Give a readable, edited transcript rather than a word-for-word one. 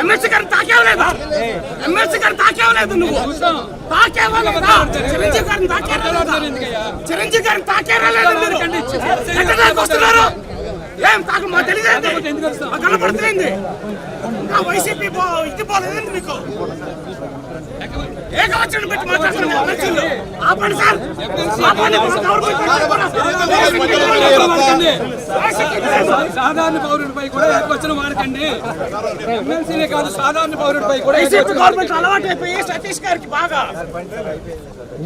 MLC గారిని తాకేవలేదా? MLC గారిని తాకేవలేదు నువ్వు? తాకేవలేదా? చిరంజీవి గారిని తాకేవలేదా? చిరంజీవి గారిని తాకేవలేదు మీరు? ఎక్కడికి వస్తున్నారు? ఏం తాకు మా తెలియదు కనపడుతుంది. ఇంకా వైసీపీ ఇది పోలేదండి మీకు. ఏకవచనం పెట్టి మాట్లాడుతున్నారు. ఆపండి సార్, సాధారణ పౌరుడిపై కూడా ఏకవచనం వాడకండి. ఎమ్మెల్సీలే కాదు, సాధారణ పౌరుడిపై కూడా గవర్నమెంట్ అలవాటు అయిపోయి సతీష్ గారికి బాగా